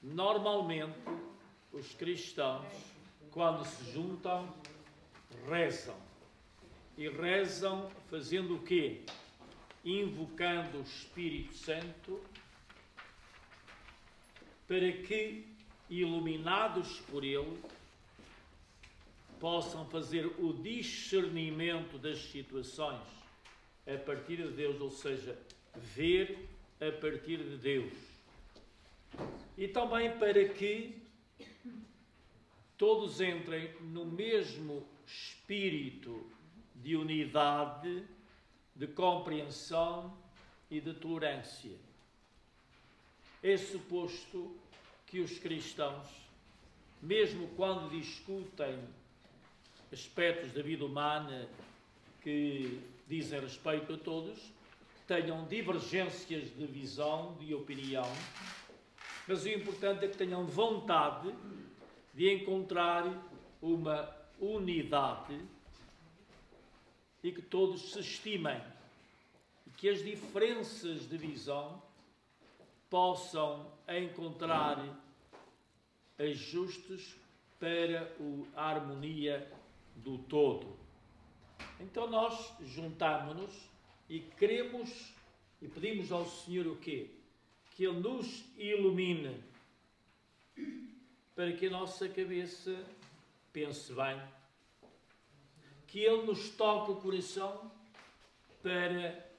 Normalmente, os cristãos, quando se juntam, rezam. E rezam fazendo o quê? Invocando o Espírito Santo para que, iluminados por ele, possam fazer o discernimento das situações a partir de Deus, ou seja, ver a partir de Deus. E também para que todos entrem no mesmo espírito de unidade, de compreensão e de tolerância. É suposto que os cristãos, mesmo quando discutem aspectos da vida humana que dizem respeito a todos, tenham divergências de visão, de opinião, mas o importante é que tenham vontade de encontrar uma unidade e que todos se estimem e que as diferenças de visão possam encontrar ajustes para a harmonia do todo. Então nós juntamos-nos e queremos e pedimos ao Senhor o quê? Que Ele nos ilumine para que a nossa cabeça pense bem, que Ele nos toque o coração para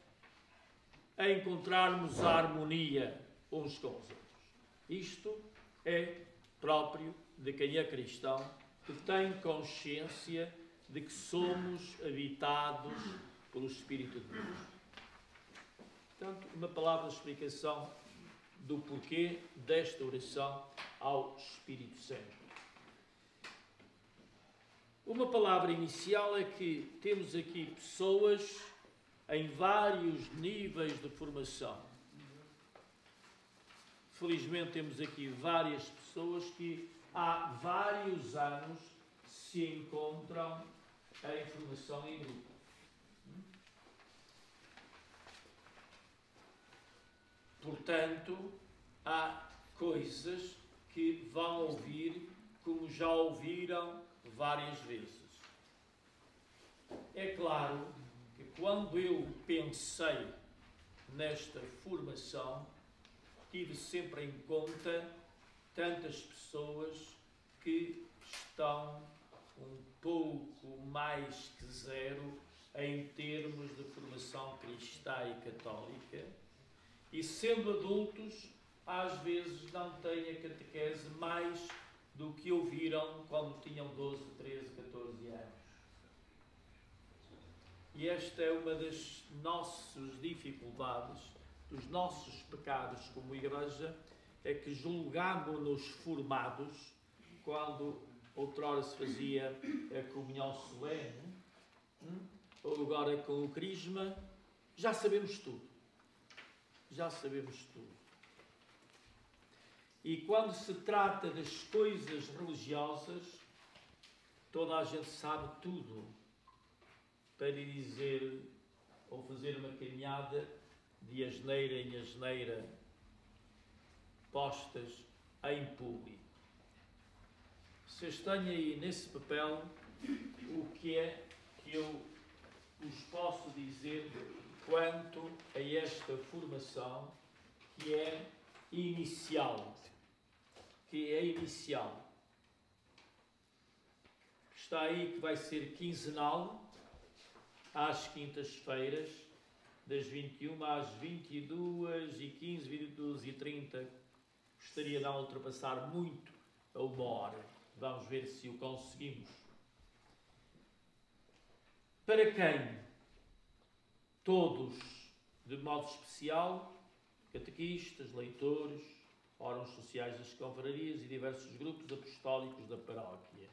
encontrarmos a harmonia uns com os outros. Isto é próprio de quem é cristão, que tem consciência de que somos habitados pelo Espírito de Deus. Portanto, uma palavra de explicação do porquê desta oração ao Espírito Santo. Uma palavra inicial é que temos aqui pessoas em vários níveis de formação. Felizmente temos aqui várias pessoas que há vários anos se encontram em formação em grupo. Portanto, há coisas que vão ouvir como já ouviram várias vezes. É claro que quando eu pensei nesta formação, tive sempre em conta tantas pessoas que estão um pouco mais que zero em termos de formação cristã e católica, e sendo adultos, às vezes não têm a catequese mais do que ouviram quando tinham 12, 13, 14 anos. E esta é uma das nossas dificuldades, dos nossos pecados como Igreja, é que julgamos-nos formados quando outrora se fazia a comunhão solene, ou agora com o crisma, já sabemos tudo. Já sabemos tudo. E quando se trata das coisas religiosas, toda a gente sabe tudo para dizer ou fazer uma caminhada de asneira em asneira, postas em público. Vocês têm aí nesse papel o que é que eu vos posso dizer quanto a esta formação que é inicial. Está aí que vai ser quinzenal, às quintas-feiras, das 21 às 22h15, 22h30. Gostaria de não ultrapassar muito a 1 hora. Vamos ver se o conseguimos. Para quem? Todos, de modo especial, catequistas, leitores, órgãos sociais das confrarias e diversos grupos apostólicos da paróquia.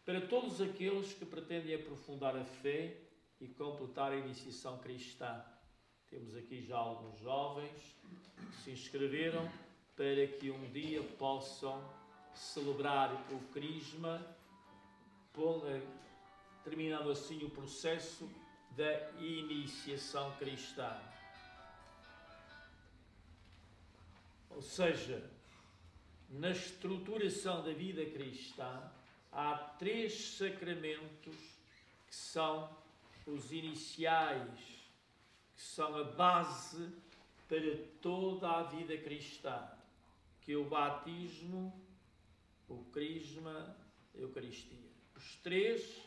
Para todos aqueles que pretendem aprofundar a fé e completar a iniciação cristã. Temos aqui já alguns jovens que se inscreveram para que um dia possam celebrar o crisma, terminando assim o processo da iniciação cristã. Ou seja, na estruturação da vida cristã, há 3 sacramentos que são os iniciais, que são a base para toda a vida cristã, que é o batismo, o crisma e a Eucaristia. Os 3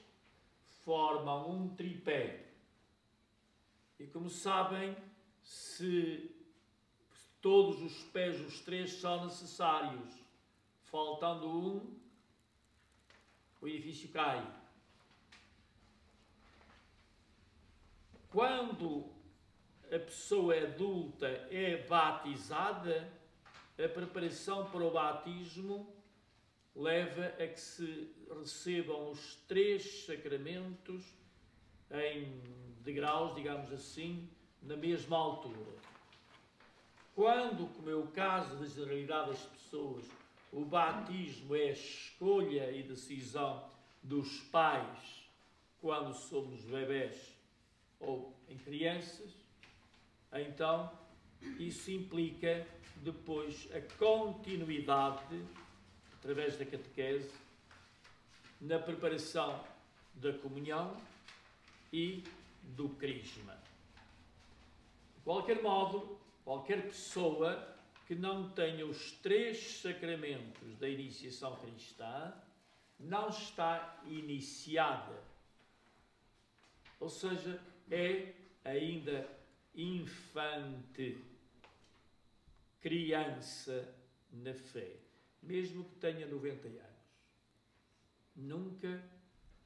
formam um tripé. E como sabem, se todos os pés, os 3 são necessários, faltando um, o edifício cai. Quando a pessoa adulta é batizada, a preparação para o batismo leva a que se recebam os 3 sacramentos em degraus, digamos assim, na mesma altura. Quando, como é o caso da generalidade das pessoas, o batismo é a escolha e decisão dos pais quando somos bebés ou em crianças, então isso implica depois a continuidade, através da catequese, na preparação da comunhão e do crisma. De qualquer modo, qualquer pessoa que não tenha os 3 sacramentos da iniciação cristã não está iniciada. Ou seja, é ainda infante, criança na fé, mesmo que tenha 90 anos. Nunca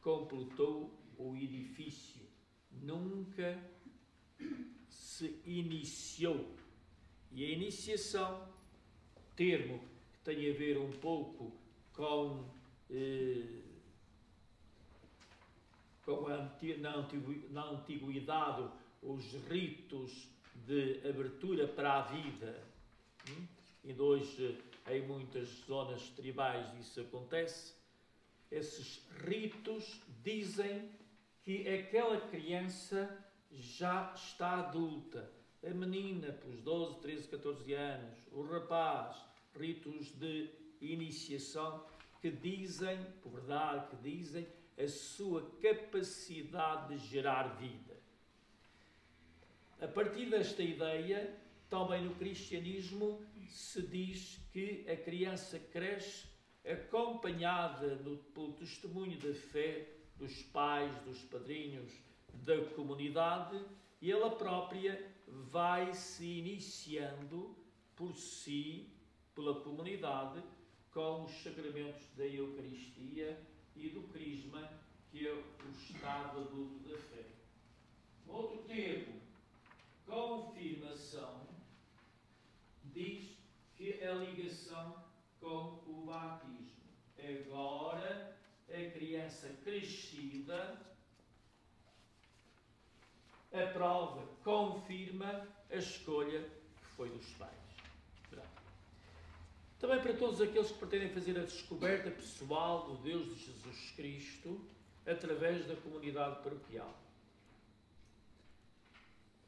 completou o edifício, nunca se iniciou. E a iniciação, termo que tem a ver um pouco com na antiguidade os ritos de abertura para a vida. E hoje, em muitas zonas tribais, isso acontece. Esses ritos dizem que aquela criança já está adulta. A menina, pelos 12, 13, 14 anos, o rapaz, ritos de iniciação que dizem, por verdade, que dizem a sua capacidade de gerar vida. A partir desta ideia, também no cristianismo se diz que a criança cresce acompanhada pelo testemunho da fé dos pais, dos padrinhos, da comunidade, e ela própria vai se iniciando por si, pela comunidade, com os sacramentos da Eucaristia e do Crisma, que é o estado adulto da fé. Outro termo, confirmação, diz que é a ligação com o batismo. Agora, a criança crescida aprova, confirma a escolha que foi dos pais. Também para todos aqueles que pretendem fazer a descoberta pessoal do Deus de Jesus Cristo através da comunidade paroquial.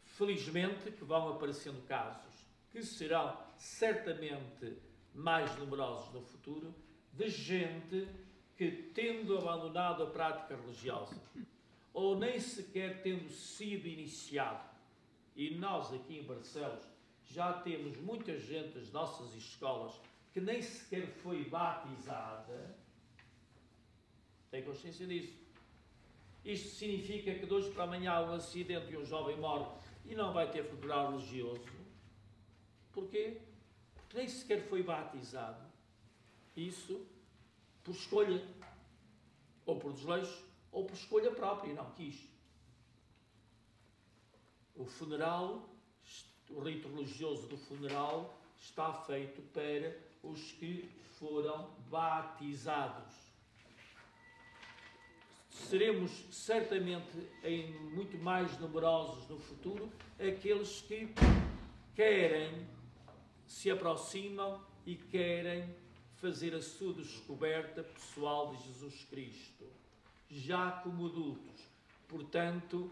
Felizmente que vão aparecendo casos que serão certamente mais numerosos no futuro, de gente que, tendo abandonado a prática religiosa, ou nem sequer tendo sido iniciado, e nós aqui em Barcelos já temos muita gente das nossas escolas que nem sequer foi batizada, tem consciência disso. Isto significa que de hoje para amanhã há um acidente e um jovem morre e não vai ter funeral religioso. Porquê? Porque nem sequer foi batizado. Isso por escolha, ou por desleixo, ou por escolha própria, não quis. O funeral, o rito religioso do funeral está feito para os que foram batizados. Seremos certamente muito mais numerosos no futuro aqueles que querem, se aproximam e querem fazer a sua descoberta pessoal de Jesus Cristo, já como adultos, portanto,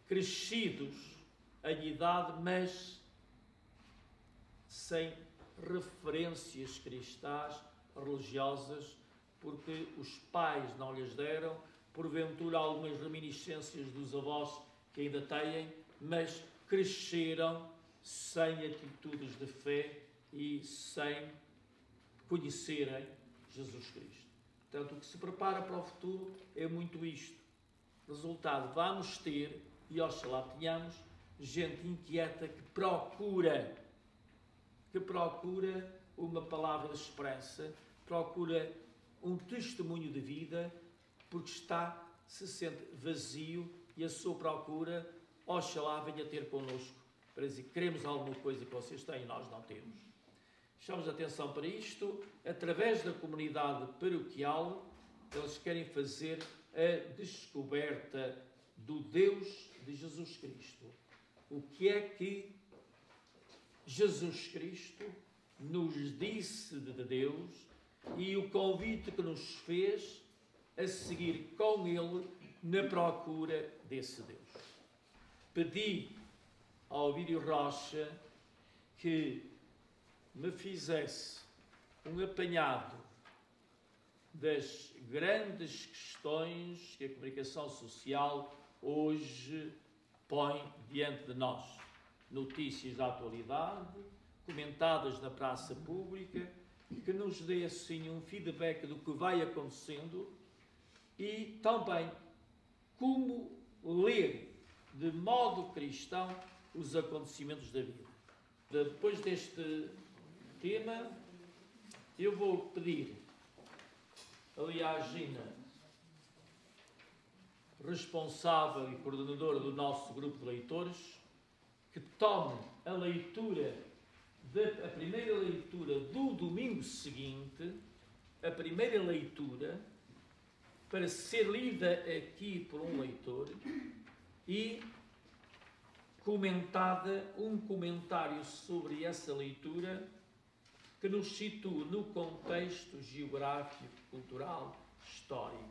crescidos em idade, mas sem referências cristãs, religiosas, porque os pais não lhes deram, porventura algumas reminiscências dos avós que ainda têm, mas cresceram sem atitudes de fé e sem conhecerem Jesus Cristo. Portanto, o que se prepara para o futuro é muito isto. Resultado, vamos ter, e oxalá tenhamos, gente inquieta que procura uma palavra de esperança, procura um testemunho de vida, porque se sente vazio e a sua procura, oxalá venha ter connosco, para dizer que queremos alguma coisa que vocês têm e nós não temos. Chamamos atenção para isto, através da comunidade paroquial, eles querem fazer a descoberta do Deus de Jesus Cristo. O que é que Jesus Cristo nos disse de Deus e o convite que nos fez a seguir com Ele na procura desse Deus. Pedi ao Ovídio Rocha que me fizesse um apanhado das grandes questões que a comunicação social hoje põe diante de nós. Notícias da atualidade, comentadas na praça pública, que nos dê assim um feedback do que vai acontecendo e também como ler de modo cristão os acontecimentos da vida. Depois deste tema, eu vou pedir ali à Gina, responsável e coordenadora do nosso grupo de leitores, que tome a leitura, a primeira leitura do domingo seguinte, a primeira leitura, para ser lida aqui por um leitor e comentada, um comentário sobre essa leitura que nos situa no contexto geográfico, cultural, histórico.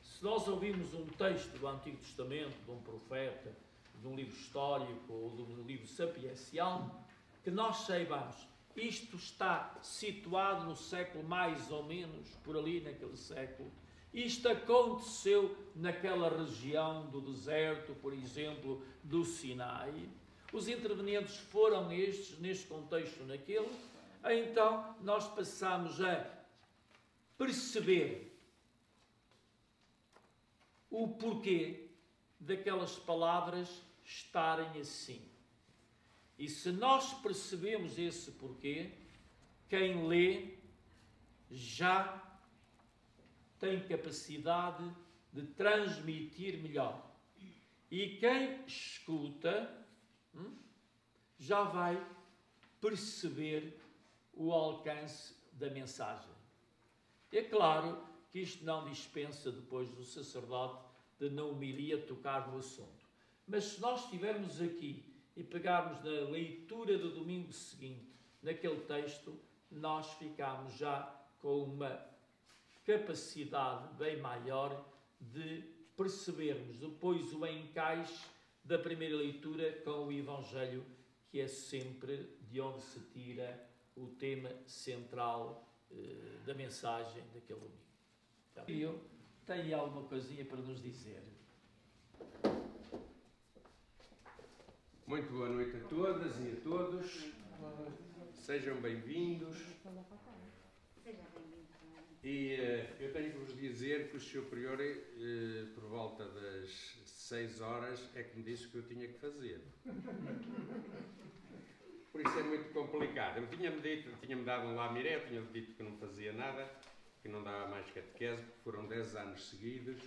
Se nós ouvimos um texto do Antigo Testamento, de um profeta, de um livro histórico ou de um livro sapiencial, que nós saibamos, isto está situado no século mais ou menos, por ali naquele século, isto aconteceu naquela região do deserto, por exemplo, do Sinai, os intervenientes foram estes, neste contexto, naquele, então nós passamos a perceber o porquê daquelas palavras estarem assim. E se nós percebemos esse porquê, quem lê já tem capacidade de transmitir melhor. E quem escuta já vai perceber o alcance da mensagem. É claro que isto não dispensa depois do sacerdote de na homilia tocar no assunto. Mas se nós estivermos aqui e pegarmos na leitura do domingo seguinte, naquele texto, nós ficamos já com uma capacidade bem maior de percebermos depois o encaixe da primeira leitura com o Evangelho, que é sempre de onde se tira o tema central da mensagem daquele domingo. Então, eu tenho alguma coisinha para nos dizer. Muito boa noite a todas e a todos. Sejam bem-vindos. E eu tenho que vos dizer que o Sr. Prior, por volta das 6 horas, é que me disse que eu tinha que fazer. Por isso é muito complicado. Ele tinha-me dado um lamiré, eu tinha dito que não fazia nada, que não dava mais catequese, porque foram 10 anos seguidos,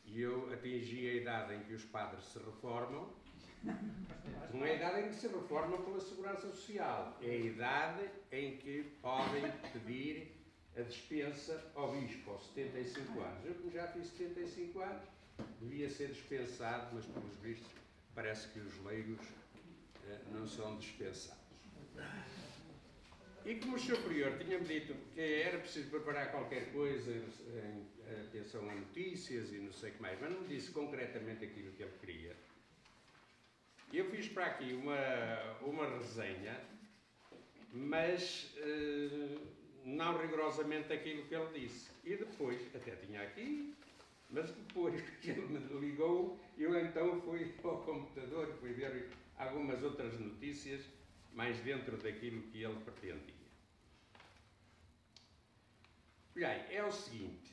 e eu atingi a idade em que os padres se reformam. Não é a idade em que se reformam pela Segurança Social, é a idade em que podem pedir a dispensa ao bispo, aos 75 anos. Eu, como já fiz 75 anos, devia ser dispensado, mas, pelos vistos, parece que os leigos não são dispensados. E como o Sr. Prior tinha-me dito que era preciso preparar qualquer coisa em atenção a notícias e não sei o que mais, mas não me disse concretamente aquilo que ele queria. Eu fiz para aqui uma resenha, mas não rigorosamente aquilo que ele disse. E depois, até tinha aqui, mas depois que ele me ligou, eu então fui ao computador, fui ver algumas outras notícias mais dentro daquilo que ele pretendia. Olha, é o seguinte,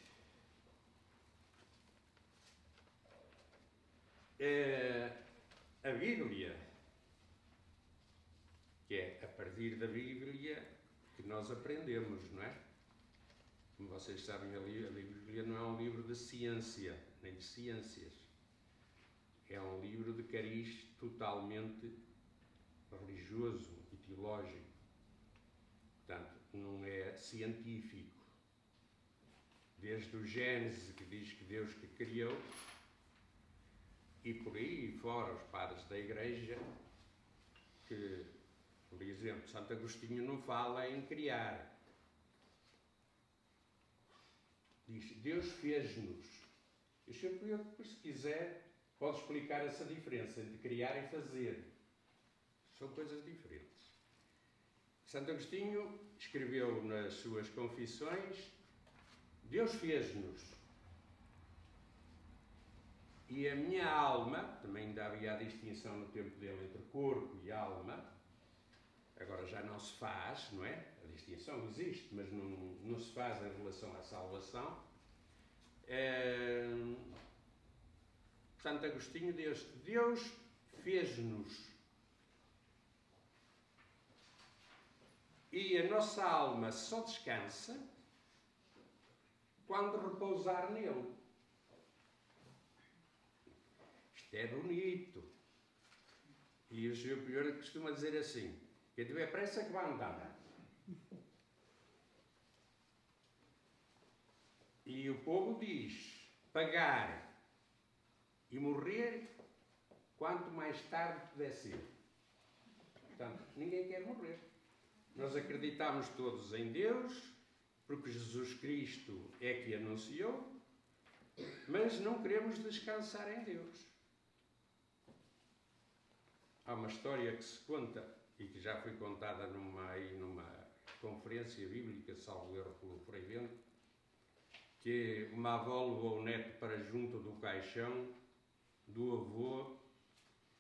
a Bíblia, que é a partir da Bíblia que nós aprendemos, não é? Como vocês sabem, a Bíblia não é um livro de ciência, nem de ciências. É um livro de cariz totalmente religioso e teológico. Portanto, não é científico. Desde o Gênesis, que diz que Deus que criou, e por aí fora os padres da Igreja, que, por exemplo, Santo Agostinho não fala em criar. Diz, Deus fez-nos. E o Senhor, depois, se quiser, pode explicar essa diferença entre criar e fazer. São coisas diferentes. Santo Agostinho escreveu nas suas Confissões, Deus fez-nos. E a minha alma, também ainda havia a distinção no tempo dele entre corpo e alma, agora já não se faz, não é? A distinção existe, mas não se faz em relação à salvação. Santo Agostinho diz, Deus fez-nos. E a nossa alma só descansa quando repousar nele. Isto é bonito. E o Sr. Prior costuma dizer assim, quem tiver pressa que vai andar. E o povo diz, pagar e morrer quanto mais tarde puder ser. Portanto, ninguém quer morrer. Nós acreditamos todos em Deus, porque Jesus Cristo é que anunciou, mas não queremos descansar em Deus. Há uma história que se conta, e que já foi contada numa conferência bíblica, salvo erro pelo Frei Bento, que uma avó levou o neto para junto do caixão do avô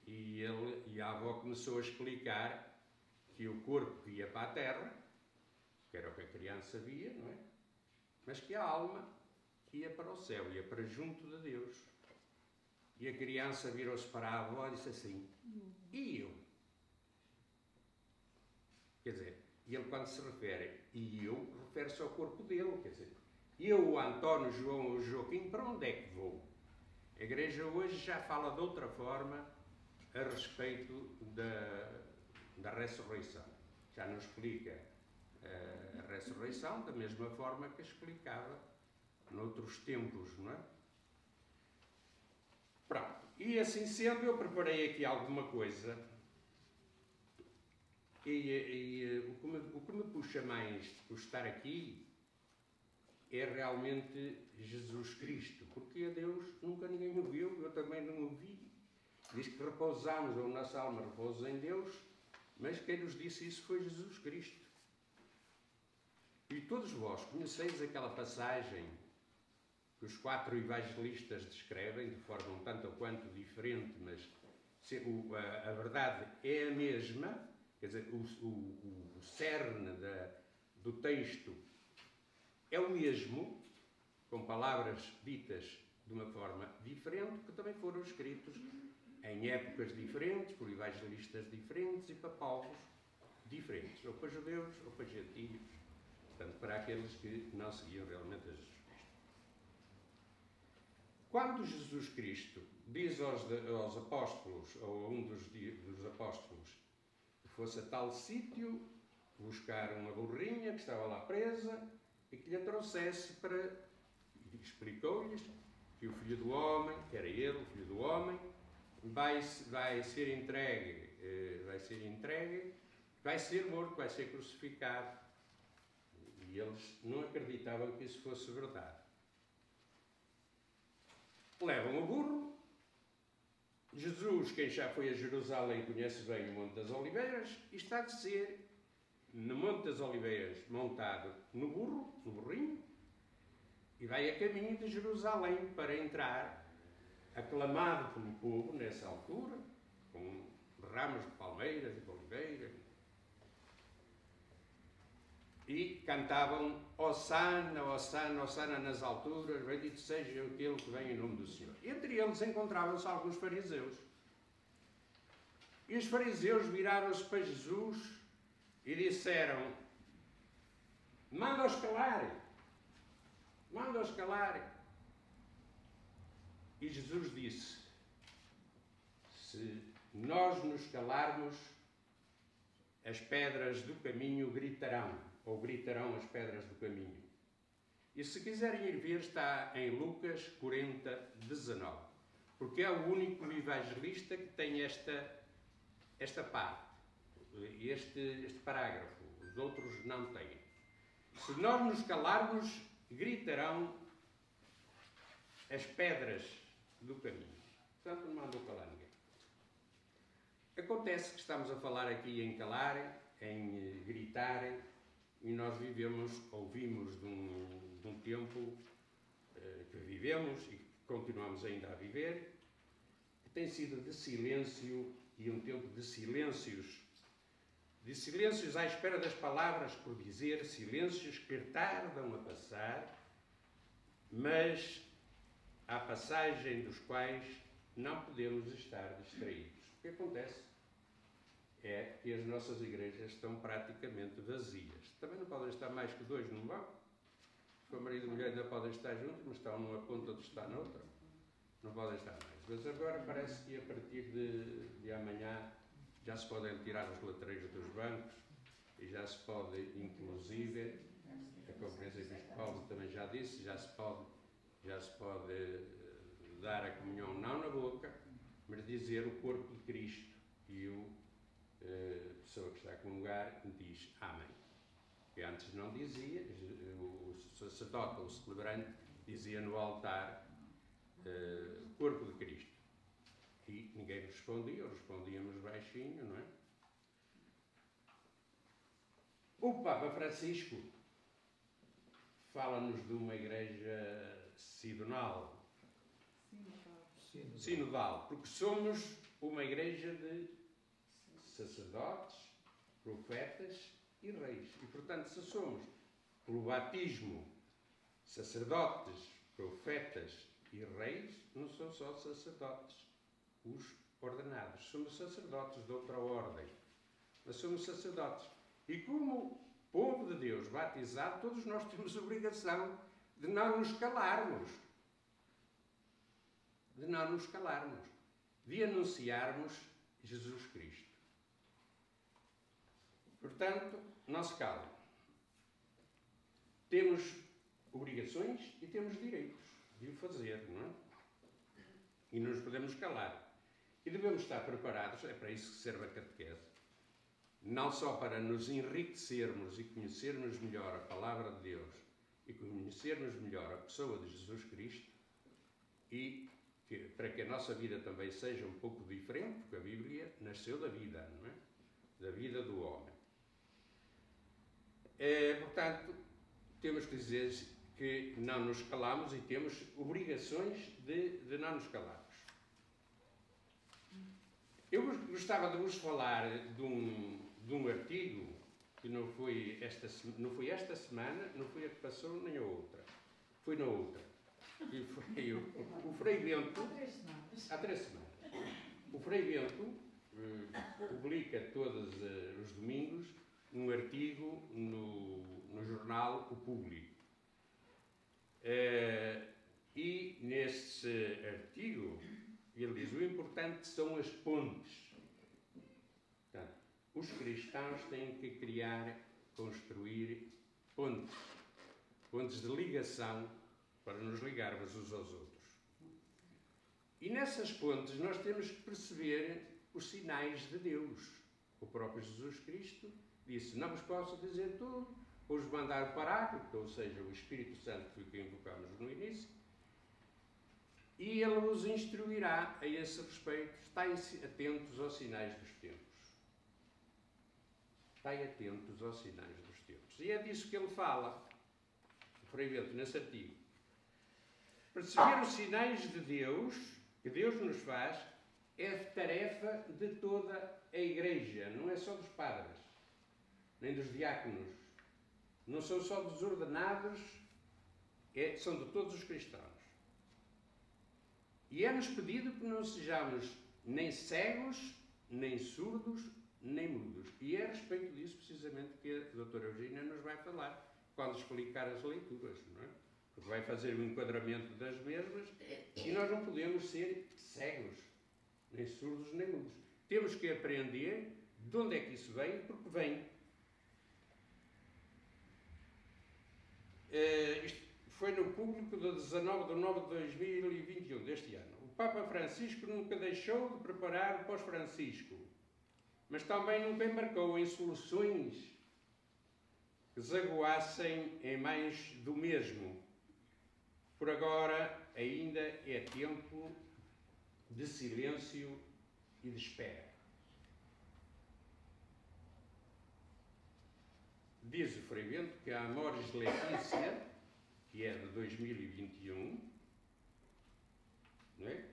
e a avó começou a explicar que o corpo ia para a terra, que era o que a criança via, não é? Mas que a alma ia para o céu, ia para junto de Deus. E a criança virou-se para a avó e disse assim, e eu? Quer dizer, ele quando se refere e eu, refere-se ao corpo dele, quer dizer, eu, o António, João ou Joaquim, para onde é que vou? A Igreja hoje já fala de outra forma a respeito da ressurreição. Já não explica a ressurreição da mesma forma que explicava noutros tempos, não é? Pronto. E assim sendo, eu preparei aqui alguma coisa e o que me puxa mais por estar aqui é realmente Jesus Cristo, porque a Deus nunca ninguém o viu, eu também não o vi. Diz que repousamos, ou nossa alma repousa em Deus, mas quem nos disse isso foi Jesus Cristo. E todos vós conheceis aquela passagem que os 4 evangelistas descrevem de forma um tanto ou quanto diferente, mas a verdade é a mesma, quer dizer, o cerne do texto é o mesmo, com palavras ditas de uma forma diferente, que também foram escritos em épocas diferentes, por evangelistas diferentes e para povos diferentes, ou para judeus ou para gentios, portanto, para aqueles que não seguiam realmente a Jesus Cristo. Quando Jesus Cristo diz aos apóstolos, ou a um dos apóstolos, que fosse a tal sítio buscar uma burrinha que estava lá presa e que lhe trouxesse para... Explicou-lhes que o Filho do Homem, que era ele, o Filho do Homem, vai ser entregue, vai ser morto, vai ser crucificado. E eles não acreditavam que isso fosse verdade. Levam o burro. Jesus, quem já foi a Jerusalém, conhece bem o Monte das Oliveiras, e está a dizer, no Monte das Oliveiras, montado no burrinho, e vai a caminho de Jerusalém para entrar, aclamado pelo povo nessa altura, com ramos de palmeiras e de oliveiras, e cantavam Hosana, Hosana, Hosana nas alturas, bendito seja aquele que vem em nome do Senhor. Entre eles encontravam-se alguns fariseus. E os fariseus viraram-se para Jesus e disseram: manda-os calarem, manda-os calarem. E Jesus disse: se nós nos calarmos, as pedras do caminho gritarão, ou gritarão as pedras do caminho. E se quiserem ir ver, está em Lucas 40, 19. Porque é o único evangelista que tem esta parte, este parágrafo. Os outros não têm. Se nós nos calarmos, gritarão as pedras do caminho. Portanto, não mandou calar ninguém. Acontece que estamos a falar aqui em calar, em gritar, e nós ouvimos de um tempo que vivemos e que continuamos ainda a viver, que tem sido de silêncio e um tempo de silêncios à espera das palavras por dizer, silêncios que tardam a passar, mas à passagem dos quais não podemos estar distraídos. O que acontece é que as nossas igrejas estão praticamente vazias. Também não podem estar mais que dois num banco. O marido e a mulher ainda podem estar juntos, mas estão numa ponta, outro está noutra. Não podem estar mais. Mas agora parece que a partir de amanhã já se podem tirar os letreiros dos bancos e já se pode, inclusive, a Conferência Episcopal também já disse, já se pode dar a comunhão não na boca, mas dizer o corpo de Cristo. E a pessoa que está a comungar diz amém. Que antes não dizia, o sacerdote ou o celebrante dizia no altar corpo de Cristo. E ninguém respondia, ou respondíamos baixinho, não é? O Papa Francisco fala-nos de uma igreja sinodal, porque somos uma igreja de sacerdotes, profetas e reis. E, portanto, se somos, pelo batismo, sacerdotes, profetas e reis, não são só sacerdotes os ordenados. Somos sacerdotes de outra ordem. Mas somos sacerdotes. E como povo de Deus batizado, todos nós temos a obrigação de não nos calarmos. De anunciarmos Jesus Cristo. Portanto, não se calem. Temos obrigações e temos direitos de o fazer, não é? E não nos podemos calar. E devemos estar preparados, é para isso que serve a catequese, não só para nos enriquecermos e conhecermos melhor a Palavra de Deus e conhecermos melhor a pessoa de Jesus Cristo e para que a nossa vida também seja um pouco diferente, porque a Bíblia nasceu da vida, não é? Da vida do homem. Portanto, temos que dizer que não nos calamos e temos obrigações de não nos calarmos. Eu gostava de vos falar de um artigo que não foi esta semana, não foi a que passou nem a outra. Foi na outra. E foi o Frei Bento. Há 3 semanas. O Frei Bento publica todos os domingos um artigo no jornal O Público. E nesse artigo ele diz: o importante são as pontes. Portanto, os cristãos têm que construir pontes de ligação para nos ligarmos uns aos outros. E nessas pontes nós temos que perceber os sinais de Deus. O próprio Jesus Cristo disse: não vos posso dizer tudo, vou-vos mandar o Paráclito, ou seja, o Espírito Santo, que foi o que invocámos no início, e ele vos instruirá a esse respeito. Estáem atentos aos sinais dos tempos. estai atentos aos sinais dos tempos. E é disso que ele fala, o Frei Bento, nesse artigo. Perceber os sinais de Deus, que Deus nos faz, é tarefa de toda a Igreja, não é só dos padres, nem dos diáconos, não são só dos ordenados, são de todos os cristãos. E é-nos pedido que não sejamos nem cegos, nem surdos, nem mudos. E é a respeito disso, precisamente, que a doutora Eugênia nos vai falar, quando explicar as leituras, não é? Porque vai fazer o enquadramento das mesmas e nós não podemos ser cegos, nem surdos, nem mudos. Temos que aprender de onde é que isso veio, porque vem. Isto foi no público de 19 de nove de 2021, deste ano. O Papa Francisco nunca deixou de preparar o pós-Francisco, mas também nunca embarcou em soluções que zaguassem em mais do mesmo. Por agora, ainda é tempo de silêncio e de espera. Diz o Frei Bento que a Amoris Laetitia, que é de 2021, não é?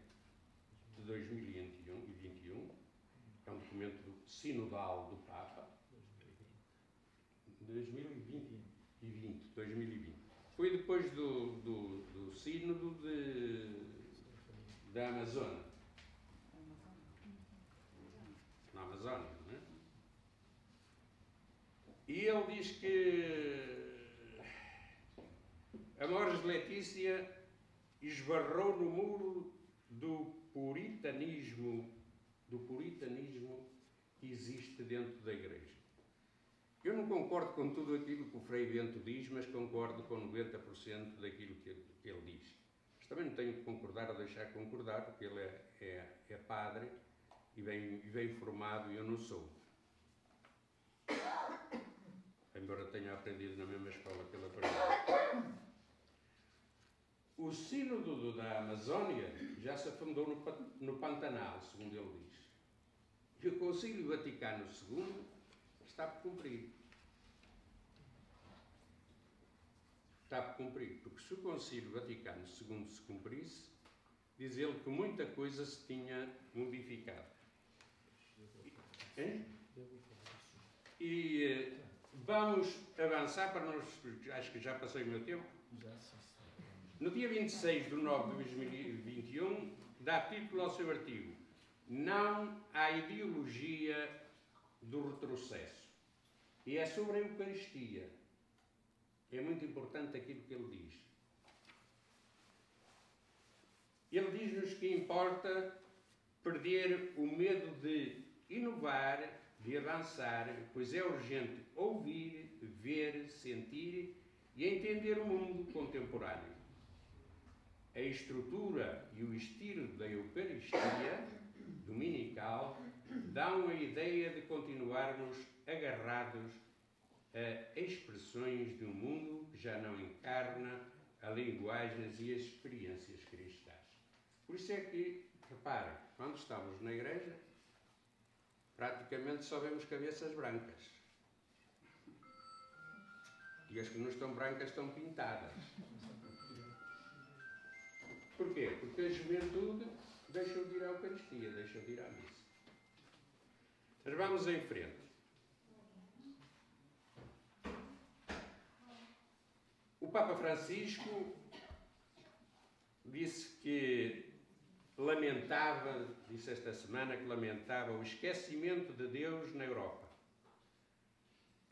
De 2021, é um documento sinodal do Papa. 2020. Foi depois do sínodo da Amazônia. Na Amazónia, não é? E ele diz que Amoris Laetitia esbarrou no muro do puritanismo que existe dentro da Igreja. Eu não concordo com tudo aquilo que o Frei Bento diz, mas concordo com 90% daquilo que ele diz. Mas também não tenho que concordar ou deixar de concordar, porque ele é padre e bem formado e eu não sou. Embora tenha aprendido na mesma escola que ele aprendeu. O sínodo da Amazónia já se afundou no Pantanal, segundo ele diz. E o Concílio Vaticano II está por cumprir. Está por cumprir, porque se o Concílio Vaticano II se cumprisse, diz ele que muita coisa se tinha modificado. E vamos avançar para nós, acho que já passei o meu tempo. No dia 26 de nove de 2021, dá título ao seu artigo: Não há ideologia do retrocesso. E é sobre a Eucaristia. É muito importante aquilo que ele diz. Ele diz-nos que importa perder o medo de inovar, de avançar, pois é urgente ouvir, ver, sentir e entender o mundo contemporâneo. A estrutura e o estilo da Eucaristia dominical dão a ideia de continuarmos agarrados a expressões de um mundo que já não encarna a linguagens e as experiências cristãs. Por isso é que, reparem, quando estamos na igreja, praticamente só vemos cabeças brancas. E as que não estão brancas estão pintadas. Porquê? Porque a juventude deixou de ir à Eucaristia, deixou de ir à missa. Mas vamos em frente. O Papa Francisco disse que lamentava, disse esta semana que lamentava o esquecimento de Deus na Europa.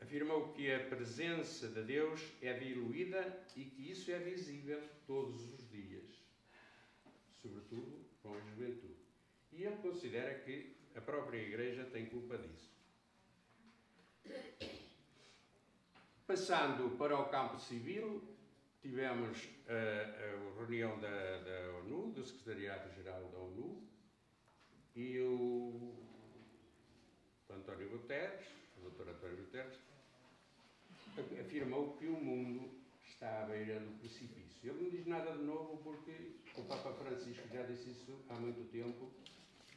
Afirmou que a presença de Deus é diluída e que isso é visível todos os dias, sobretudo com a juventude. E ele considera que a própria Igreja tem culpa disso. Passando para o campo civil, tivemos a reunião da ONU, do Secretariado-Geral da ONU, e o António Guterres, o Dr. António Guterres, afirmou que o mundo está à beira do precipício. Ele não diz nada de novo porque o Papa Francisco já disse isso há muito tempo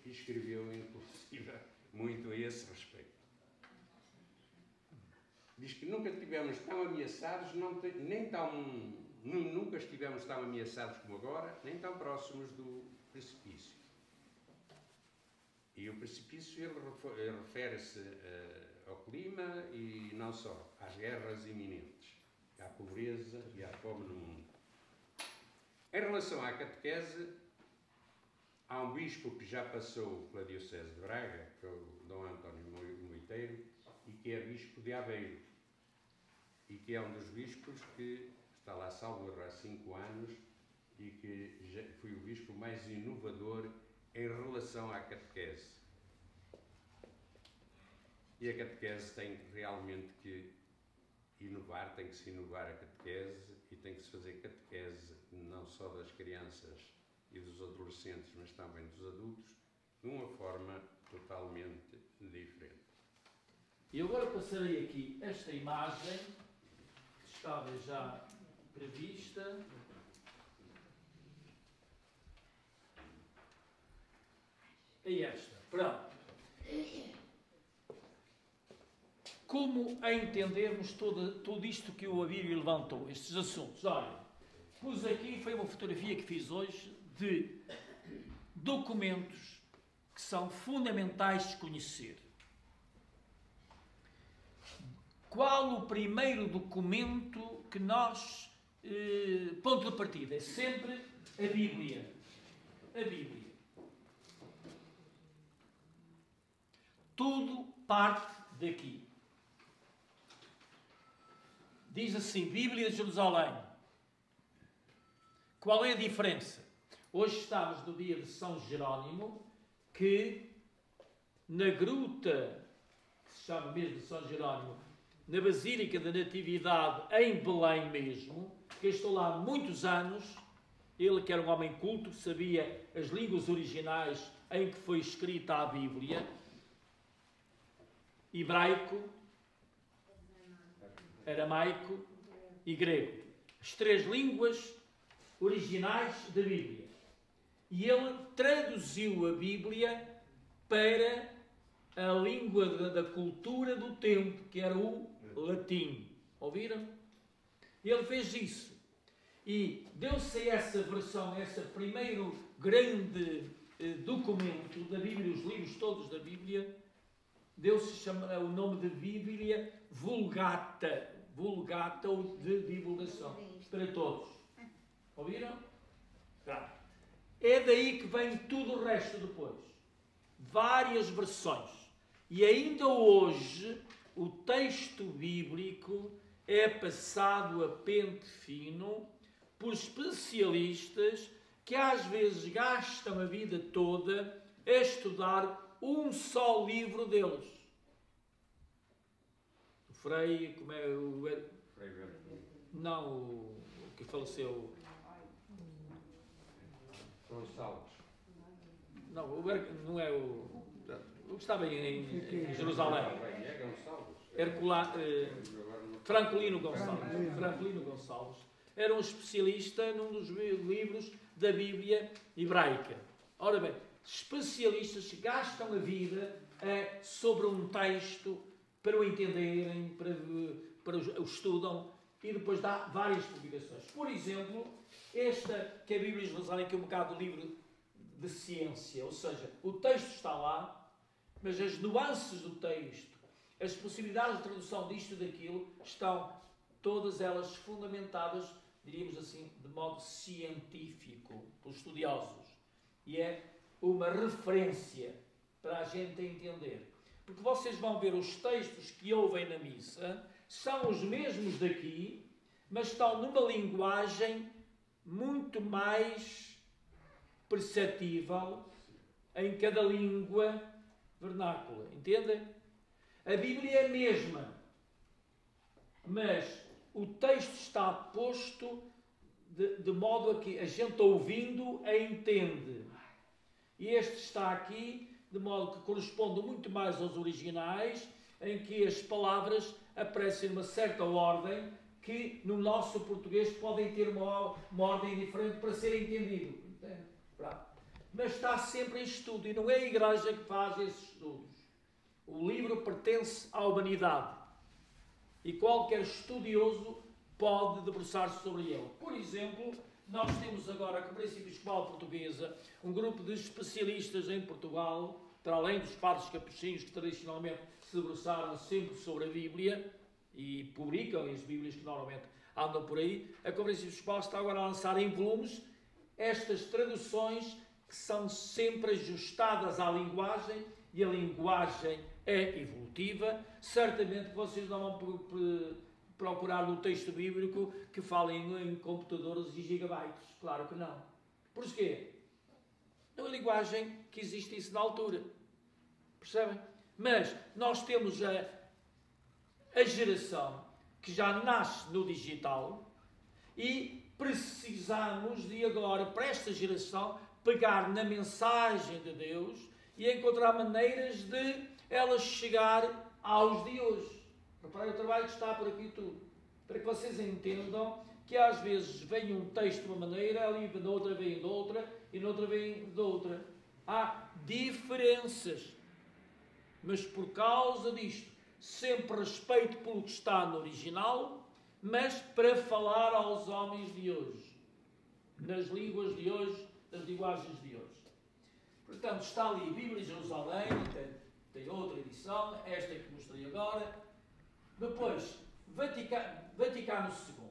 e escreveu, inclusive, muito a esse respeito. diz que nunca estivemos tão ameaçados, nunca estivemos tão ameaçados como agora, nem tão próximos do precipício. E o precipício ele refere-se ao clima e não só, às guerras iminentes, à pobreza e à fome no mundo. Em relação à catequese, há um bispo que já passou pela Diocese de Braga, que é o Dom António Moiteiro, e que é bispo de Aveiro, e que é um dos bispos que está lá salvo há 5 anos e que já foi o bispo mais inovador em relação à catequese. E a catequese tem realmente que inovar, tem que se inovar a catequese e tem que se fazer catequese não só das crianças e dos adolescentes, mas também dos adultos, de uma forma totalmente diferente. E agora passarei aqui esta imagem, que estava já prevista. É esta. Pronto. Como a entendermos tudo isto que a Bíblia levantou, estes assuntos? Olha, pus aqui, foi uma fotografia que fiz hoje, de documentos que são fundamentais de conhecer. Qual o primeiro documento que nós... ponto de partida, é sempre a Bíblia. A Bíblia. Tudo parte daqui. Diz assim, Bíblia de Jerusalém. Qual é a diferença? Hoje estamos no dia de São Jerónimo, que na gruta, que se chama mesmo de São Jerónimo, na Basílica da Natividade, em Belém mesmo, que estou lá há muitos anos, ele que era um homem culto, sabia as línguas originais em que foi escrita a Bíblia, hebraico, aramaico e grego. As 3 línguas originais da Bíblia. E ele traduziu a Bíblia para a língua da cultura do tempo, que era o latim. Ouviram? Ele fez isso. E deu-se a essa versão, esse primeiro grande documento da Bíblia, os livros todos da Bíblia, deu-se o nome de Bíblia Vulgata. Vulgata ou de divulgação. Para todos. Ouviram? Tá. É daí que vem tudo o resto depois. Várias versões. E ainda hoje, o texto bíblico é passado a pente fino por especialistas que às vezes gastam a vida toda a estudar um só livro deles. O Frei, como é o... Frei não, o que faleceu... Gonçalves. Não, não é o que estava em Jerusalém. É Gonçalves. Francolino Gonçalves. Francolino Gonçalves era um especialista num dos livros da Bíblia hebraica. Ora bem, especialistas que gastam a vida sobre um texto para o entenderem, para o estudam e depois dá várias publicações. Por exemplo, esta que é a Bíblia de Jerusalém, que é um bocado de livro de ciência, ou seja, o texto está lá, mas as nuances do texto, as possibilidades de tradução disto e daquilo, estão todas elas fundamentadas, diríamos assim, de modo científico, pelos estudiosos. E é uma referência para a gente entender. Porque vocês vão ver os textos que ouvem na missa, são os mesmos daqui, mas estão numa linguagem muito mais perceptível em cada língua vernácula. Entendem? A Bíblia é a mesma, mas o texto está posto de modo a que a gente ouvindo a entende. E este está aqui de modo que corresponde muito mais aos originais, em que as palavras aparecem numa certa ordem que no nosso português podem ter uma ordem diferente para ser entendido. Entende? Mas está sempre em estudo e não é a Igreja que faz esses estudos. O livro pertence à humanidade. e qualquer estudioso pode debruçar-se sobre ele. Por exemplo, nós temos agora a Conferência Episcopal Portuguesa, um grupo de especialistas em Portugal, para além dos padres capuchinhos que tradicionalmente se debruçaram sempre sobre a Bíblia e publicam as Bíblias que normalmente andam por aí. A Conferência Episcopal está agora a lançar em volumes estas traduções que são sempre ajustadas à linguagem, e a linguagem é evolutiva. Certamente que vocês não vão procurar no texto bíblico que falem em computadores e gigabytes. Claro que não. Porquê? Não é a linguagem que existe isso na altura. Percebem? Mas nós temos a geração que já nasce no digital e precisamos de agora, para esta geração, pegar na mensagem de Deus e encontrar maneiras de ela chegar aos de hoje. Reparem o trabalho que está por aqui tudo. Para que vocês entendam que às vezes vem um texto de uma maneira, ali de outra vem de outra, e noutra vem de outra. Há diferenças. Mas por causa disto, sempre respeito pelo que está no original, mas para falar aos homens de hoje. Nas línguas de hoje, nas linguagens de hoje. Portanto, está ali Bíblia de Jerusalém, tem outra edição, esta que mostrei agora. Depois, Vaticano II.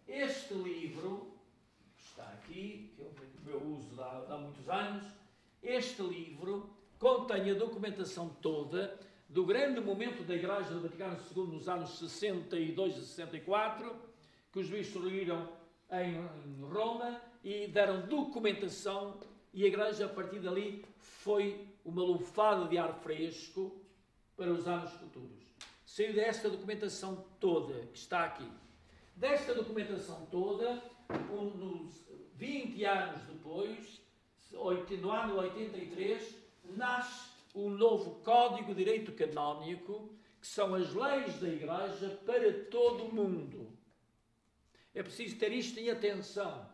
Este livro, que está aqui, que é o meu uso há muitos anos, este livro contém a documentação toda do grande momento da Igreja do Vaticano II nos anos 62 e 64, que os bispos se reuniram em Roma e deram documentação, e a Igreja a partir dali foi uma lufada de ar fresco para os anos futuros. Saiu desta documentação toda que está aqui. Desta documentação toda, uns 20 anos depois, no ano 83, nasce o novo Código de Direito Canónico, que são as leis da Igreja para todo o mundo. É preciso ter isto em atenção.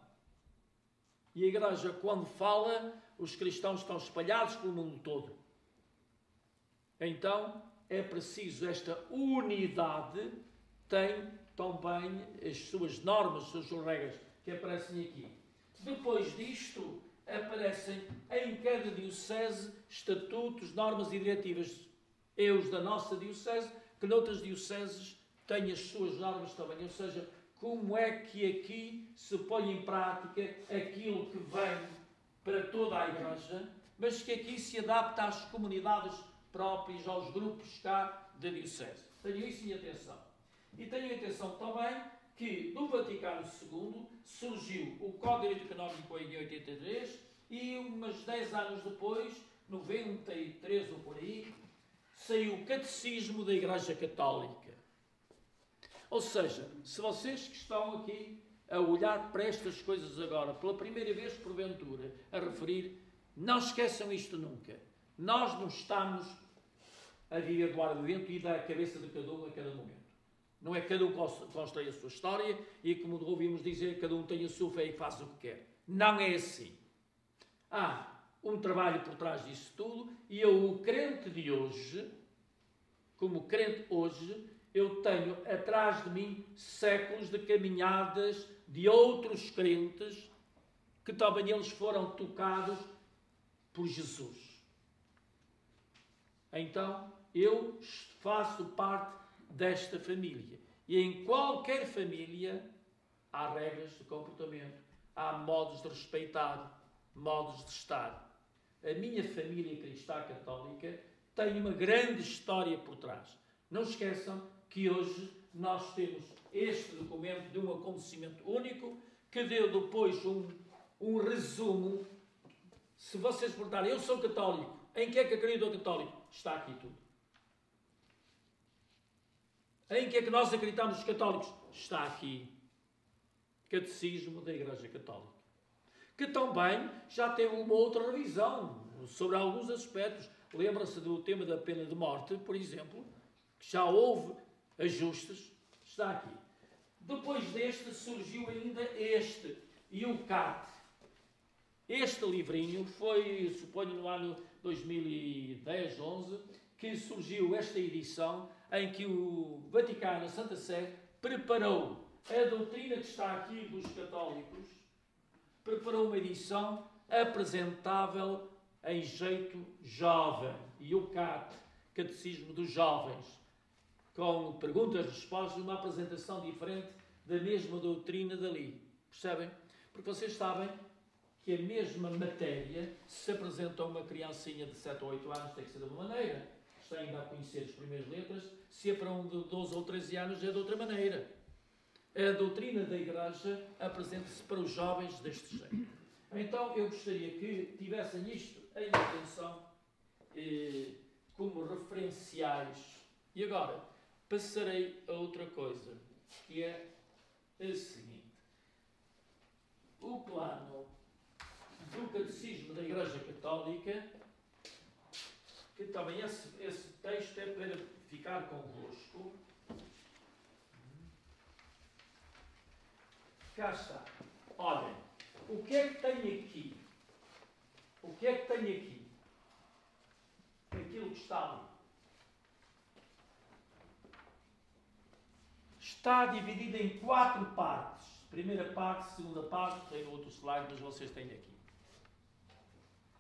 E a Igreja, quando fala, os cristãos estão espalhados pelo mundo todo. Então, é preciso esta unidade, tem também as suas normas, as suas regras, que aparecem aqui. Depois disto, aparecem em cada diocese estatutos, normas e diretivas. Os da nossa diocese, que noutras dioceses têm as suas normas também. Ou seja, como é que aqui se põe em prática aquilo que vem para toda a Igreja, mas que aqui se adapta às comunidades próprias, aos grupos cá da diocese. Tenham isso em atenção. E tenham em atenção também que no Vaticano II surgiu o Código de Direito Canónico em 83 e uns 10 anos depois, 93 ou por aí, saiu o Catecismo da Igreja Católica. Ou seja, se vocês que estão aqui a olhar para estas coisas agora, pela primeira vez porventura, a referir, não esqueçam isto nunca. Nós não estamos a viver do ar do vento e da cabeça de cada um a cada momento. Não é cada um constrói a sua história e, como ouvimos dizer, cada um tem a sua fé e faz o que quer. Não é assim. Há um trabalho por trás disso tudo e eu, o crente de hoje, como crente hoje, eu tenho atrás de mim séculos de caminhadas de outros crentes que também eles foram tocados por Jesus. Então, eu faço parte desta família. E em qualquer família há regras de comportamento, há modos de respeitar, modos de estar. A minha família cristã católica tem uma grande história por trás. Não esqueçam que hoje nós temos este documento de um acontecimento único que deu depois um resumo. Se vocês perguntarem, eu sou católico, em que é que acredito católico? Está aqui tudo. Em que é que nós acreditamos os católicos? Está aqui. Catecismo da Igreja Católica. Que também já tem uma outra revisão sobre alguns aspectos. Lembra-se do tema da pena de morte, por exemplo, que já houve ajustes. Está aqui. Depois deste surgiu ainda este. E o CAT. Este livrinho foi, suponho, no ano 2010, 11, que surgiu esta edição em que o Vaticano, a Santa Sé, preparou a doutrina que está aqui dos católicos, preparou uma edição apresentável em jeito jovem, e o CAT, Catecismo dos Jovens, com perguntas e respostas, uma apresentação diferente da mesma doutrina dali. Percebem? Porque vocês sabem que a mesma matéria, se apresenta a uma criancinha de 7 ou 8 anos, tem que ser de uma maneira, está ainda a conhecer as primeiras letras, se é para um de 12 ou 13 anos, é de outra maneira. A doutrina da Igreja apresenta-se para os jovens deste jeito. Então, eu gostaria que tivessem isto em atenção como referenciais. E agora, passarei a outra coisa, que é a seguinte. O plano do Catecismo da Igreja Católica, que também esse texto é para ficar convosco. Cá está. Olhem, o que é que tem aqui? O que é que tem aqui? Aquilo que está ali. Está dividido em 4 partes. Primeira parte, segunda parte, tem outro slide, mas vocês têm aqui.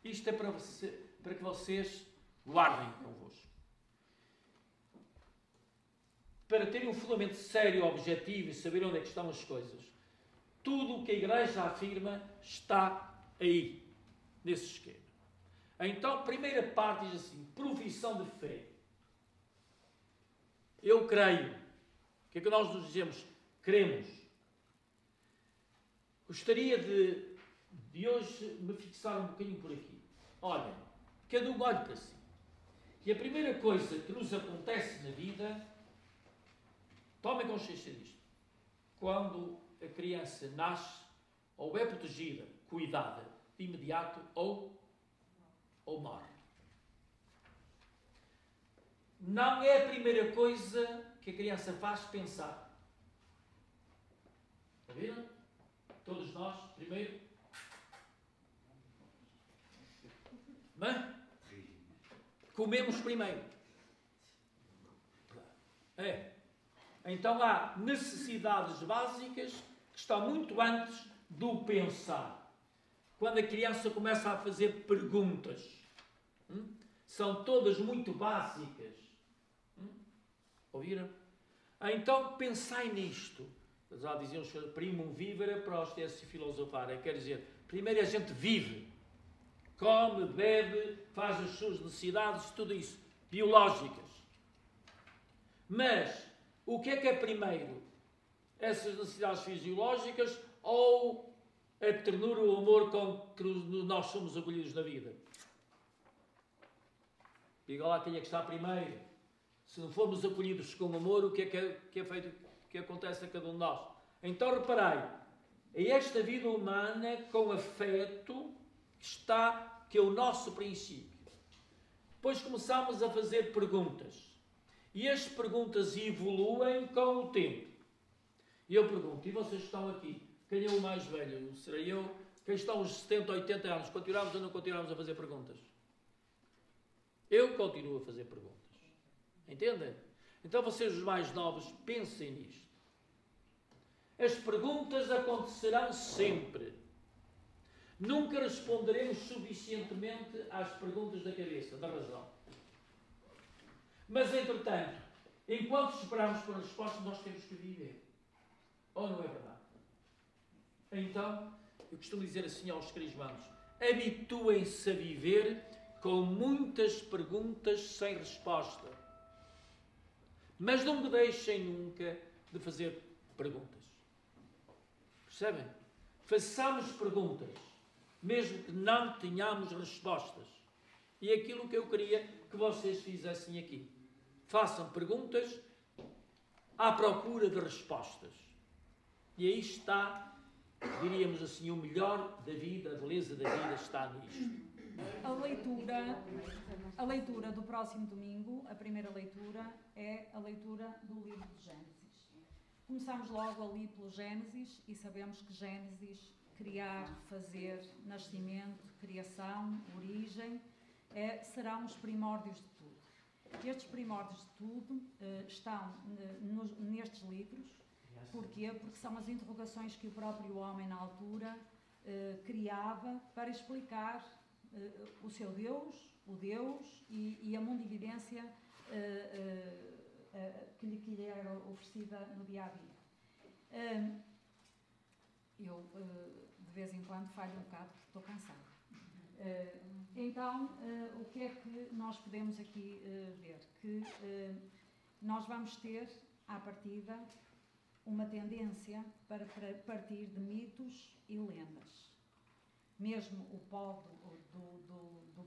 Isto é para que vocês guardem convosco. Para terem um fundamento sério, objetivo e saber onde é que estão as coisas. Tudo o que a Igreja afirma está aí, nesse esquema. Então, a primeira parte diz assim, profissão de fé. Eu creio. O que é que nós nos dizemos? Cremos. Gostaria de hoje me fixar um bocadinho por aqui. Olhem, cada um olhe para si. E a primeira coisa que nos acontece na vida, tomem consciência disto. Quando a criança nasce, ou é protegida, cuidada, de imediato, ou morre. Não é a primeira coisa que a criança faz pensar. Está vendo? Todos nós, primeiro. Mas comemos primeiro. É. Então há necessidades básicas que estão muito antes do pensar. Quando a criança começa a fazer perguntas, são todas muito básicas. Ouviram? Então pensai nisto. Já diziam os senhores, primum vivere prostesse filosofare. Quer dizer, primeiro a gente vive, come, bebe, faz as suas necessidades, tudo isso, biológicas. Mas o que é primeiro? Essas necessidades fisiológicas ou a ternura, o amor com que nós somos acolhidos na vida? Diga lá quem é que está primeiro. Se não formos acolhidos com amor, o que é feito, o que acontece a cada um de nós? Então reparai, é esta vida humana com afeto que é o nosso princípio. Depois começamos a fazer perguntas. E as perguntas evoluem com o tempo. E eu pergunto, e vocês que estão aqui, quem é o mais velho? Serei eu? Quem estão aos 70, 80 anos? Continuamos ou não continuamos a fazer perguntas? Eu continuo a fazer perguntas. Entendem? Então vocês, os mais novos, pensem nisto. As perguntas acontecerão sempre. Nunca responderemos suficientemente às perguntas da cabeça, da razão. Mas, entretanto, enquanto esperamos por respostas, nós temos que viver. Ou não é verdade? Então, eu costumo dizer assim aos crismanos, habituem-se a viver com muitas perguntas sem resposta. Mas não me deixem nunca de fazer perguntas. Percebem? Façamos perguntas, mesmo que não tenhamos respostas. E é aquilo que eu queria que vocês fizessem aqui. Façam perguntas à procura de respostas. E aí está, diríamos assim, o melhor da vida, a beleza da vida está nisto. A leitura do próximo domingo, a primeira leitura, é a leitura do livro de Gênesis. Começamos logo ali pelo Gênesis e sabemos que Gênesis, criar, fazer, nascimento, criação, origem, serão os primórdios de tudo. Estes primórdios de tudo estão nestes livros. Porquê? Porque são as interrogações que o próprio homem, na altura, criava para explicar o seu Deus, o Deus e a mundividência que lhe era oferecida no dia-a-dia. Eu, de vez em quando, falho um bocado porque estou cansada. Então, o que é que nós podemos aqui ver? Que nós vamos ter, à partida, uma tendência para partir de mitos e lendas. Mesmo o pó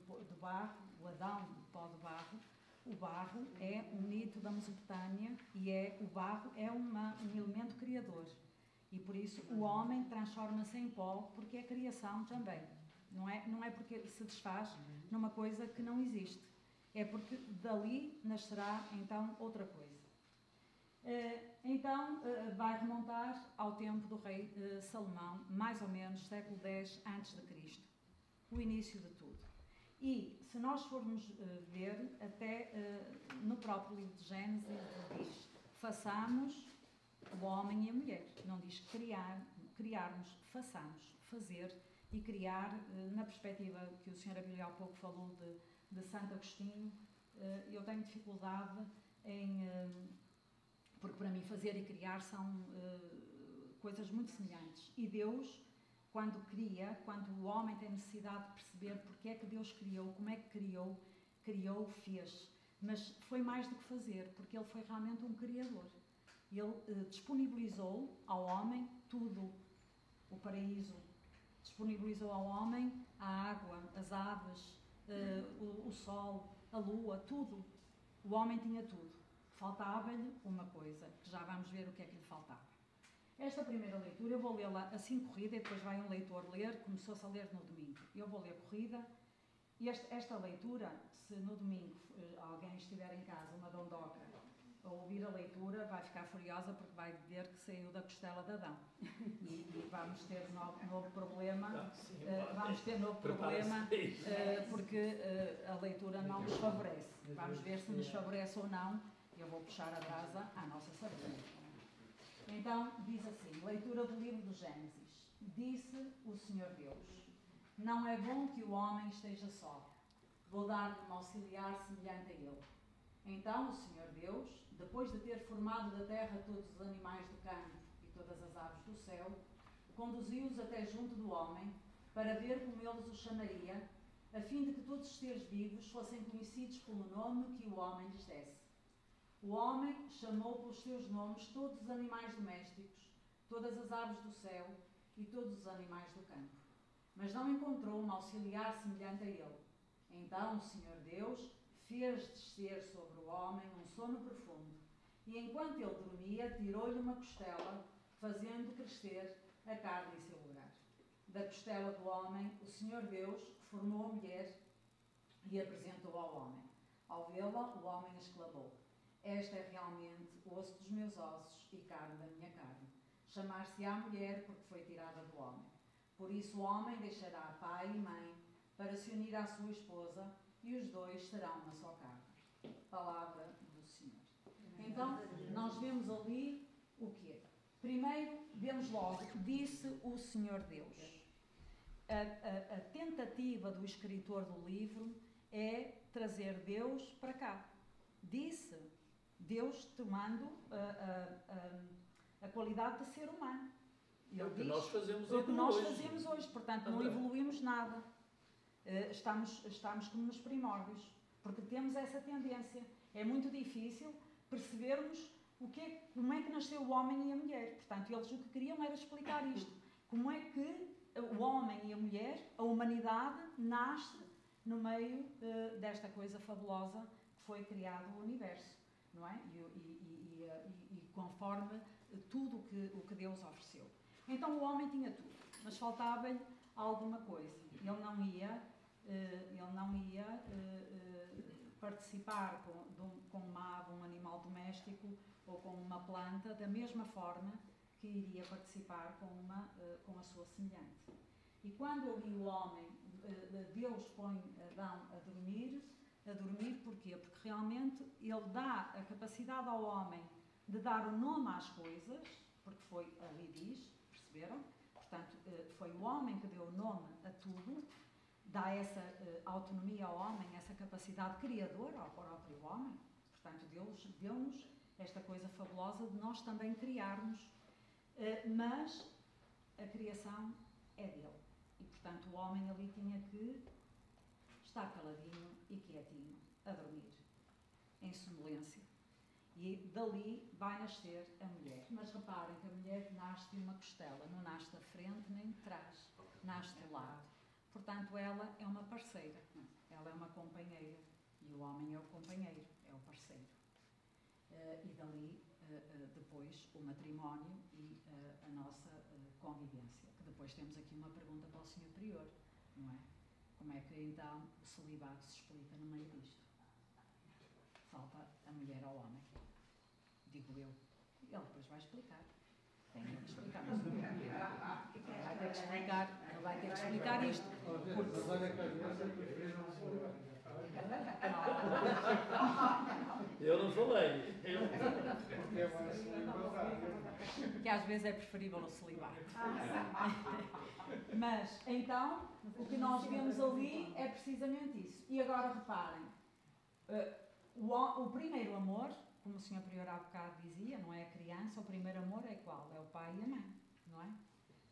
do barro, o Adão do pó de barro, o barro é um mito da Mesopotâmia e o barro é um elemento criador. E por isso o homem transforma-se em pó porque é criação também. Não é porque se desfaz numa coisa que não existe. É porque dali nascerá então outra coisa. Então vai remontar ao tempo do rei Salomão, mais ou menos século X a.C., o início de tudo. E se nós formos ver, até no próprio livro de Gênesis diz: façamos o homem e a mulher. Não diz criarmos, façamos, fazer e criar, na perspectiva que o Sr. Abílio há pouco falou de Santo Agostinho. Eu tenho dificuldade porque para mim fazer e criar são coisas muito semelhantes. E Deus, quando cria, quando o homem tem necessidade de perceber porque é que Deus criou, como é que criou, fez. Mas foi mais do que fazer, porque Ele foi realmente um criador. Ele disponibilizou ao homem tudo, o paraíso, disponibilizou ao homem a água, as aves, o sol, a lua, tudo. O homem tinha tudo. Faltava-lhe uma coisa, que já vamos ver o que é que lhe faltava. Esta primeira leitura eu vou lê-la assim corrida e depois vai um leitor ler, começou-se a ler no domingo. Eu vou ler corrida. Esta leitura, se no domingo alguém estiver em casa, uma dondoca, a ouvir a leitura, vai ficar furiosa porque vai ver que saiu da costela de Adão. E vamos ter novo problema. Vamos ter novo problema porque a leitura não nos favorece. Vamos ver se nos favorece ou não. Eu vou puxar a brasa à nossa sardinha. Então, diz assim, leitura do livro do Gênesis. Disse o Senhor Deus: não é bom que o homem esteja só. Vou dar-lhe um auxiliar semelhante a ele. Então o Senhor Deus, depois de ter formado da terra todos os animais do campo e todas as aves do céu, conduziu-os até junto do homem, para ver como eles os chamaria, a fim de que todos os seres vivos fossem conhecidos pelo nome que o homem lhes desse. O homem chamou pelos seus nomes todos os animais domésticos, todas as aves do céu e todos os animais do campo. Mas não encontrou um auxiliar semelhante a ele. Então o Senhor Deus fez descer sobre o homem um sono profundo, e enquanto ele dormia, tirou-lhe uma costela, fazendo crescer a carne em seu lugar. Da costela do homem, o Senhor Deus formou a mulher e apresentou ao homem. Ao vê-la, o homem exclamou: esta é realmente osso dos meus ossos e carne da minha carne. Chamar-se-á mulher porque foi tirada do homem. Por isso o homem deixará pai e mãe para se unir à sua esposa, e os dois serão uma só carne. Palavra do Senhor. Então, nós vemos ali o quê? Primeiro, vemos logo, disse o Senhor Deus. A tentativa do escritor do livro é trazer Deus para cá. Disse, Deus tomando a qualidade de ser humano. É o que nós fazemos hoje. Portanto, não evoluímos nada. Estamos como nos primórdios, porque temos essa tendência. É muito difícil percebermos como é que nasceu o homem e a mulher. Portanto, eles o que queriam era explicar isto. Como é que o homem e a mulher, a humanidade, nasce no meio desta coisa fabulosa que foi criado o universo, não é? E conforme tudo o que Deus ofereceu. Então o homem tinha tudo, mas faltava-lhe alguma coisa. Ele não ia participar com uma ave, um animal doméstico ou com uma planta da mesma forma que iria participar com a sua semelhante. E quando ali o homem, Deus põe Adão a dormir, a dormir. Porquê? Porque realmente ele dá a capacidade ao homem de dar o nome às coisas, porque foi, ali diz, perceberam? Portanto, foi o homem que deu o nome a tudo, dá essa autonomia ao homem, essa capacidade criadora ao próprio homem. Portanto, Deus deu-nos esta coisa fabulosa de nós também criarmos, mas a criação é dele. E, portanto, o homem ali tinha que estar caladinho e quietinho, a dormir, em sonolência. E dali vai nascer a mulher. Mas reparem que a mulher nasce de uma costela, não nasce da frente nem de trás, nasce do lado. Portanto, ela é uma parceira, ela é uma companheira, e o homem é o companheiro, é o parceiro. E dali, depois, o matrimónio e a nossa convivência. Que depois temos aqui uma pergunta para o Senhor Prior, não é? Como é que então o celibato se explica no meio disto? Falta a mulher ao homem, digo eu. Ele depois vai explicar. Tem que explicar. Mas vai ter que explicar. Ele vai ter que explicar isto. Eu não falei. Que às vezes é preferível o celibato. Mas, então, o que nós vemos ali é precisamente isso. E agora reparem, o primeiro amor, como o Sr. Prior há bocado dizia, não é a criança, o primeiro amor é qual? É o pai e a mãe, não é?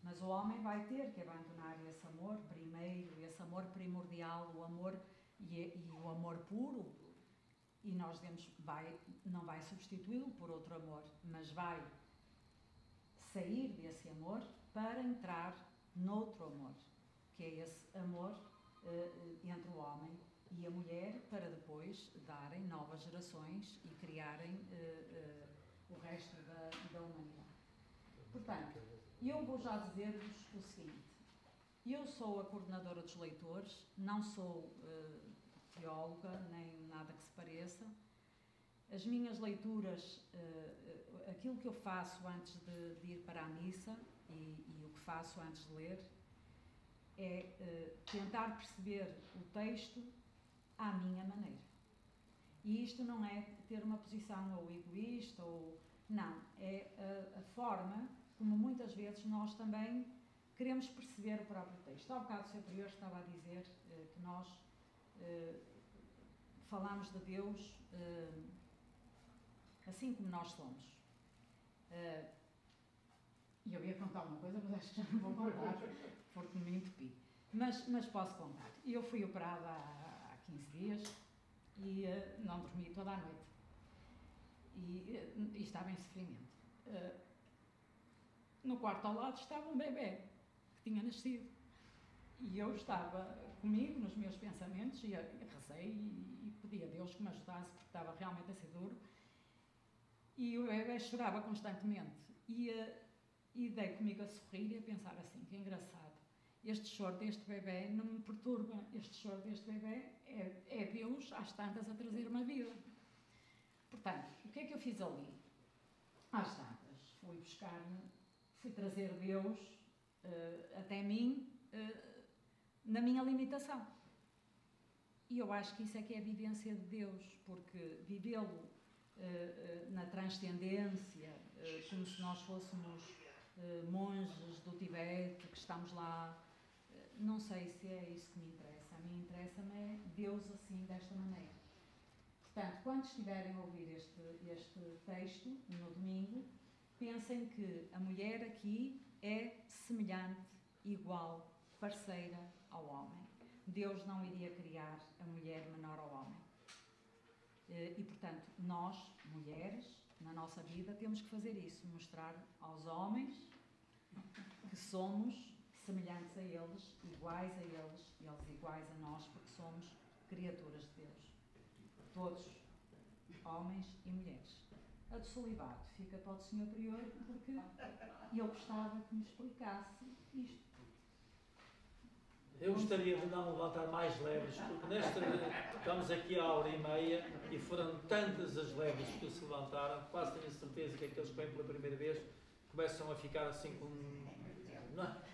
Mas o homem vai ter que abandonar esse amor primeiro, esse amor primordial, o amor e o amor puro, e nós não vai substituí-lo por outro amor, mas vai sair desse amor para entrar noutro amor, que é esse amor entre o homem e a mulher, para depois darem novas gerações e criarem o resto da humanidade. Portanto, eu vou já dizer-vos o seguinte: eu sou a coordenadora dos leitores, não sou teóloga, nem nada que se pareça. As minhas leituras, aquilo que eu faço antes de ir para a missa e o que faço antes de ler, é tentar perceber o texto à minha maneira. E isto não é ter uma posição ou egoísta, ou não, é a forma como muitas vezes nós também queremos perceber o próprio texto. Há bocado o Sr. Prior estava a dizer que nós falamos de Deus assim como nós somos. E eu ia contar uma coisa, mas acho que já não vou contar, porque me entupi. Mas posso contar. Eu fui operada há 15 dias e não dormi toda a noite. E estava em sofrimento. No quarto ao lado estava um bebê que tinha nascido. E eu estava comigo, nos meus pensamentos, e rezei e pedi a Deus que me ajudasse, porque estava realmente a ser duro. E o bebê chorava constantemente. E dei comigo a sorrir e a pensar assim, que engraçado. Este choro deste bebê não me perturba. Este choro deste bebê é Deus, às tantas, a trazer-me a vida. Portanto, o que é que eu fiz ali? Às tantas, fui trazer Deus até mim, na minha limitação. E eu acho que isso é que é a vivência de Deus, porque vivê-lo na transcendência, como se nós fôssemos monges do Tibete, que estamos lá, não sei se é isso que me interessa. A mim interessa-me Deus assim, desta maneira. Portanto, quando estiverem a ouvir este texto, no domingo, pensem que a mulher aqui é semelhante, igual, parceira ao homem. Deus não iria criar a mulher menor ao homem. E, portanto, nós, mulheres, na nossa vida, temos que fazer isso, mostrar aos homens que somos semelhantes a eles, iguais a eles, e eles iguais a nós, porque somos criaturas de Deus. Todos, homens e mulheres. A do celibato fica para o Sr. Prior, porque eu gostava que me explicasse isto. Eu gostaria de não levantar mais leves, porque estamos aqui há hora e meia e foram tantas as leves que se levantaram, quase tenho a certeza que aqueles que vêm pela primeira vez começam a ficar assim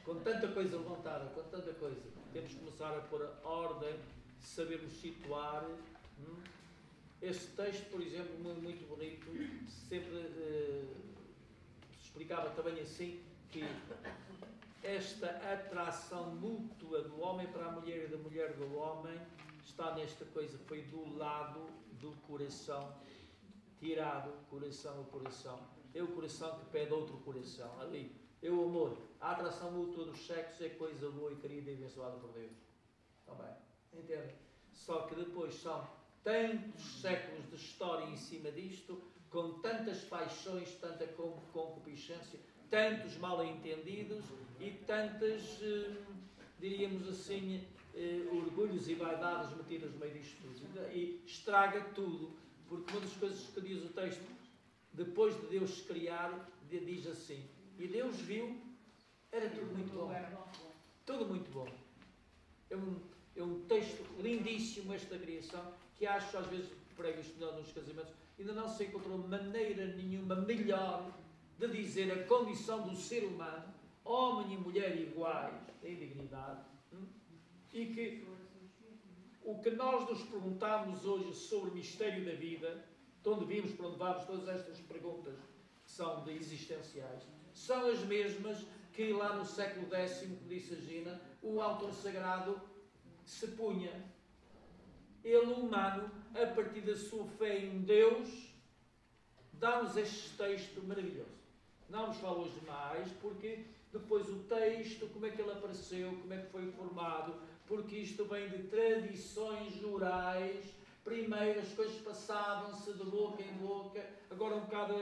com tanta coisa levantada, com tanta coisa. Temos que começar a pôr a ordem, sabermos situar, Este texto, por exemplo, muito bonito, sempre se explicava também assim, que esta atração mútua do homem para a mulher e da mulher do homem está nesta coisa, foi do lado do coração, tirado coração a coração. É o coração que pede outro coração, ali. É o amor. A atração mútua dos sexos é coisa boa e querida e abençoada por Deus. Está bem? Entende? Só que depois são tantos séculos de história em cima disto, com tantas paixões, tanta concupiscência, tantos mal-entendidos e tantas, diríamos assim, orgulhos e vaidades metidas no meio disto tudo. E estraga tudo, porque uma das coisas que diz o texto, depois de Deus criar, diz assim, e Deus viu, era tudo muito bom. Tudo muito bom. É um texto lindíssimo esta criação, que acho às vezes, prego isto nos casamentos, ainda não se encontrou maneira nenhuma melhor de dizer a condição do ser humano, homem e mulher iguais em dignidade, e que o que nós nos perguntamos hoje sobre o mistério da vida, de onde vimos, para onde vamos, todas estas perguntas que são existenciais, são as mesmas que lá no século X, como disse a Gina, o autor sagrado se punha. Ele, humano, a partir da sua fé em Deus, dá-nos este texto maravilhoso. Não vos falo hoje mais, porque depois o texto, como é que ele apareceu, como é que foi formado, porque isto vem de tradições orais. Primeiro as coisas passavam-se de boca em boca, agora um bocado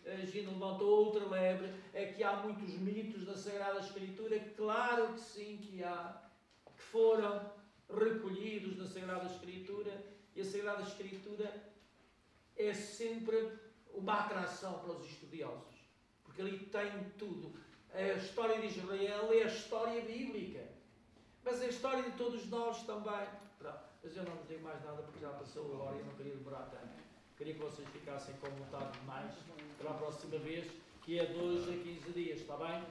a Gina levantou outra lebre, é que há muitos mitos da Sagrada Escritura, claro que sim que há, que foram recolhidos na Sagrada Escritura, e a Sagrada Escritura é sempre uma atração para os estudiosos, porque ali tem tudo. A história de Israel é a história bíblica, mas é a história de todos nós também. Pronto. Mas eu não vos digo mais nada porque já passou a hora e eu não queria demorar tanto. Queria que vocês ficassem com vontade de mais para a próxima vez, que é de hoje a 15 dias, está bem?